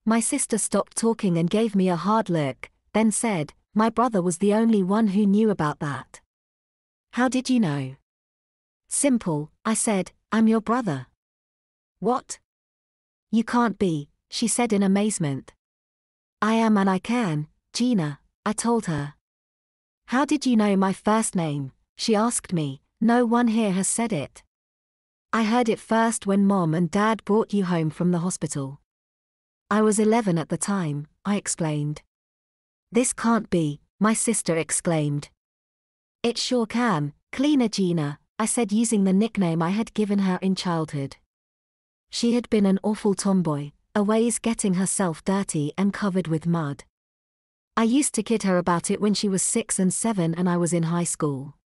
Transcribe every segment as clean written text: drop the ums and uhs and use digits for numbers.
My sister stopped talking and gave me a hard look, then said, "My brother was the only one who knew about that." "How did you know?" "Simple," I said, "I'm your brother." "What? You can't be," she said in amazement. "I am and I can, Gina," I told her. "How did you know my first name?" she asked me. "No one here has said it." "I heard it first when Mom and Dad brought you home from the hospital." "I was 11 at the time," I explained. "This can't be," my sister exclaimed. "It sure can, Cleaner Gina," I said using the nickname I had given her in childhood. She had been an awful tomboy, always getting herself dirty and covered with mud. I used to kid her about it when she was 6 and 7 and I was in high school.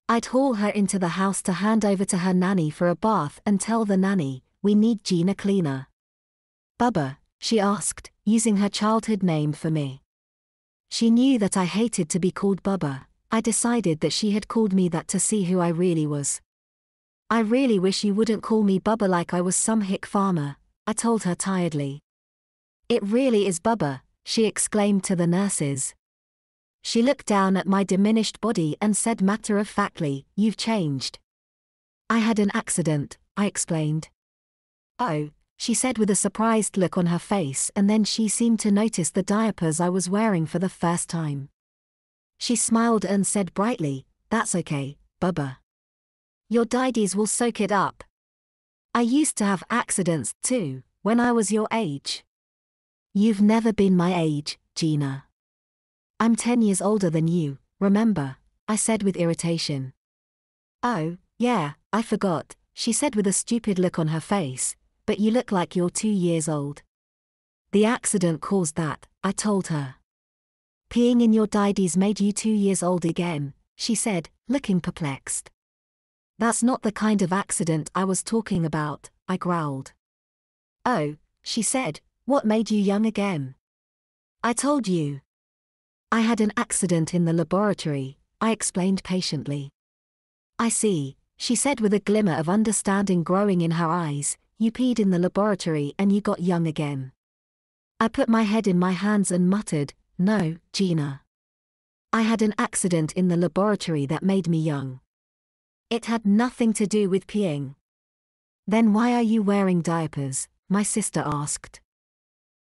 I'd haul her into the house to hand over to her nanny for a bath and tell the nanny, "We need Gina cleaner." "Bubba?" she asked, using her childhood name for me. She knew that I hated to be called Bubba. I decided that she had called me that to see who I really was. "I really wish you wouldn't call me Bubba like I was some hick farmer," I told her tiredly. "It really is Bubba," she exclaimed to the nurses. She looked down at my diminished body and said matter-of-factly, "You've changed." "I had an accident," I explained. "Oh," she said with a surprised look on her face, and then she seemed to notice the diapers I was wearing for the first time. She smiled and said brightly, "That's okay, Bubba. Your daddies will soak it up. I used to have accidents, too, when I was your age." "You've never been my age, Gina. I'm 10 years older than you, remember?" I said with irritation. "Oh, yeah, I forgot," she said with a stupid look on her face, "but you look like you're 2 years old." "The accident caused that," I told her. "Peeing in your daddies made you 2 years old again," she said, looking perplexed. "That's not the kind of accident I was talking about," I growled. "Oh," she said, "what made you young again?" "I told you. I had an accident in the laboratory," I explained patiently. "I see," she said with a glimmer of understanding growing in her eyes, "you peed in the laboratory and you got young again." I put my head in my hands and muttered, "No, Gina. I had an accident in the laboratory that made me young. It had nothing to do with peeing." "Then why are you wearing diapers?" my sister asked.